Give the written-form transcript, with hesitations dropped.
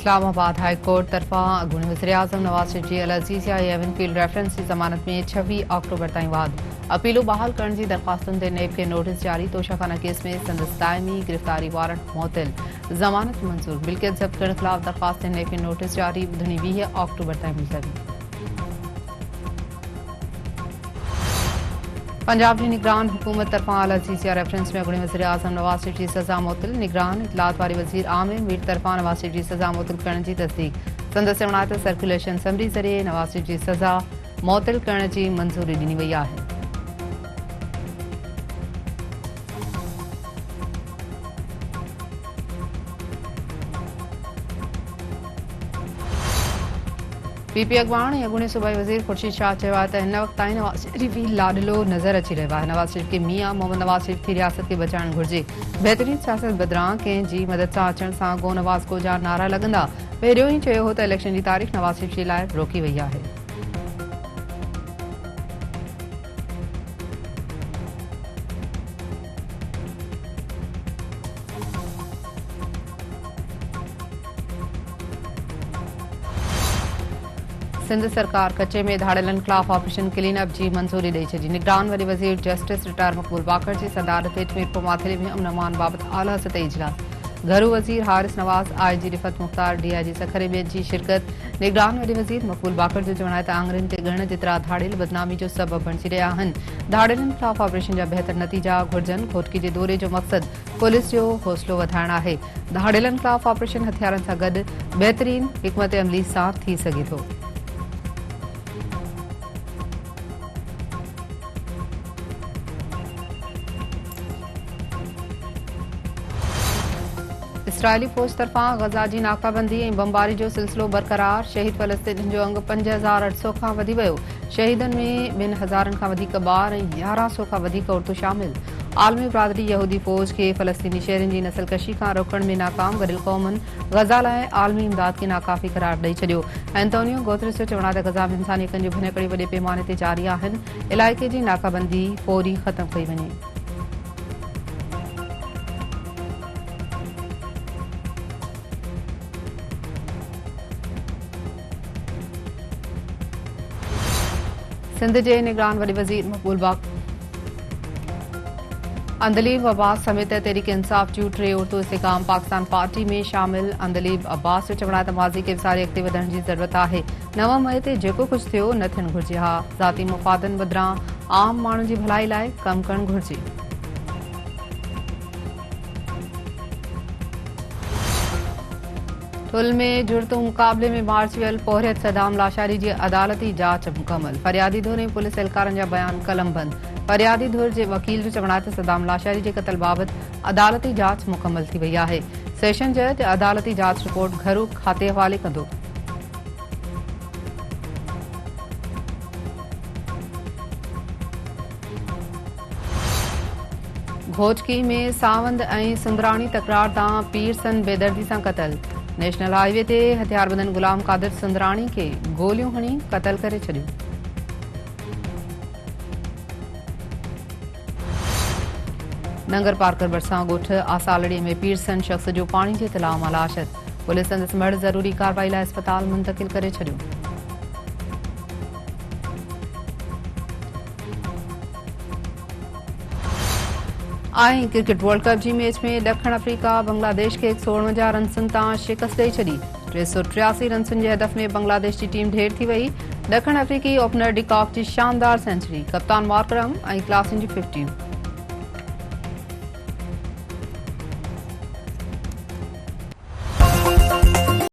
Islamabad high court तरफा अॻूणे वज़ीर-ए-आज़म नवाज़ शरीफ़ जी Al-Azizia Avenfield reference जी ज़मानत में 26 अक्टूबर ताईं वाद अपीलूं बहाल करण जी दरख़्वास्तुनि ते नेब खे नोटिस जारी। तोशाखाना केस में संदसि दाइमी गिरफ़्तारी वारंट मुअत्तल, ज़मानत मंज़ूर। मिल्कियत ज़ब्त करण ख़िलाफ़ दरख़्वास्त ते नेब खे नोटिस जारी। ॿुधणी 20 अक्टूबर ताईं मुलतवी। पंजाब जी निगरान हुकूमत तरफां अल-अज़ीज़िया रेफरेंस में अॻूणे वज़ीर-ए-आज़म नवाज़ शरीफ़ जी सज़ा मुअत्तल। निगरान इतलात वारे वज़ीर आमिर मीर तरफां नवाज़ शरीफ़ जी सज़ा मुअत्तल करण जी तस्दीक। संदसि चवण आहे त सर्कुलेशन समरी ज़रिए नवाज़ शरीफ़ जी सज़ा मुअत्तल करण जी मंज़ूरी ॾिनी वई आहे। पीपी अॻवान ऐं अॻूणे सूबाई वज़ीर ख़ुर्शीद शाह चयो आहे त हिन वक़्त ताईं नवाज़ शरीफ़ ई लाॾलो नज़र अची रहियो आहे। नवाज़ शरीफ़ खे मियां मोहम्मद नवाज़ शरीफ़ थी रियासत खे बचाइणु घुरिजे। बहितरीन सियासत बदिरां कंहिं जी मदद सां अचण सां गो नवाज़ को जा नारा लॻंदा। पहिरियों ई चयो हो त इलेक्शन जी तारीख़ नवाज़ शरीफ़ जे लाइ रोकी वई आहे। सिंध सरकार कचे में धाड़ेलनि ख़िलाफ़ ऑपरेशन क्लीन अप जी मंज़ूरी ॾेई छॾी। निगरान वरी वज़ीर जस्टिस रिटायर मक़बूल बाकर जी सदारत हेठि मीरपुर माथिरे में अमन अमान बाबति आला सतही इजलास। घरू वज़ीर हारिस नवाज़, IG रिफ़त मुख़्तार, DIG सखर ॿियनि जी शिरकत। निगरान वरी वज़ीर मक़बूल बाकर जो चवणु आहे त आङिरियुनि ते ॻणण जेतिरा धाड़ेल बदनामी जो सबबु बणिजी रहिया आहिनि। धाड़ेलनि ख़िलाफ़ ऑपरेशन जा बहितर नतीजा घुरिजनि। खोटकी जे दौरे जो मक़सदु पुलिस जो हौसलो वधाइणु आहे। धाड़ेलनि ख़िलाफ़ ऑपरेशन हथियारनि सां गॾु बहितरीन हिकमत अमली सां थी सघे थो। इसराइली फ़ौज तरफ़ां गज़ा जी नाकाबंदी ऐं बमबारी जो सिलसिलो बरक़रार। शहीद फ़लस्तीनियुनि जो अंगु 5,800 खां वधी वियो। शहीदनि में 2,000 खां वधीक ॿार ऐं 1,100 खां वधीक औरतूं शामिल। आलमी बिरादरी यहूदी फ़ौज खे फ़लस्तीनी शहरियुनि जी नसलकशी खां रोकण में नाकाम। गॾियल क़ौमुनि गज़ा लाइ आलमी इमदाद खे नाकाफ़ी करार ॾेई छॾियो। एंटोनियो गुतेरेस जो चवणु आहे त गज़ा में इंसानी हक़नि जूं भञकड़ियूं वॾे पैमाने ते जारी आहिनि। इलाइक़े जी नाकाबंदी फ़ौरी ख़तमु कई वञे। सिंध जे निगरान वॾे वज़ीर मक़बूल बाकर अंदलीब अब्बास समेत तहरीक इंसाफ़ जूं 3 औरतूं इस्तेकाम पाकिस्तान पार्टी में शामिल। अंदलीब अब्बास जो चवणु आहे त माज़ी खे विसारे अॻिते वधण जी ज़रूरत आहे। 9 मई ते जेको कुझु थियो न थियणु घुरिजे हा। ज़ाती मुफ़ादनि बदिरां आम माण्हुनि जी भलाई लाइ कमु करणु घुरिजे। ठुल में जुड़तू मुक़ाबले में मार्च वियल पोहरियत सदाम लाशारी जी अदालती जांच मुकमल। फरियादी धुर ऐं पुलिस एहलकारनि जा बयान कलमबंद। फरियादी धुर जे वकील जो चवणु आहे त सदाम लाशारी जे क़त्ल बाबति अदालती जांच मुकमल थी वई आहे। सेशन जज अदालती जांच रिपोर्ट घरू खाते हवाले कंदो। घोटकी में सावंद ऐं सुंदराणी तकरार तां पीरसन बेदर्दी सां क़तल। नेशनल हाईवे ते हथियारबंदन गुलाम कादिर सुंदराणी खे गोलियूं हणी क़तल करे छॾियो। नंगर पार्कर भरिसां ॻोठ आसालड़ीअ में पीरसन शख़्स जो पाणी जे तलाउ मां लाशत। पुलिस संदसि मर्द ज़रूरी कार्रवाई लाइ अस्पताल मुंतक़िल करे छॾियो। ऐं क्रिकेट वर्ल्ड कप जी मैच में ॾखण अफ्रीका बांग्लादेश खे 149 रन्सनि तां शिकस्त ॾेई छॾी। 383 रन्सनि जे हदफ़ में बांग्लादेश जी टीम ढेर थी वई। ॾखण अफ्रीकी ओपनर डिकॉक जी शानदार सेंचुरी, कप्तान मार्करम ऐं क्लासन जी 50।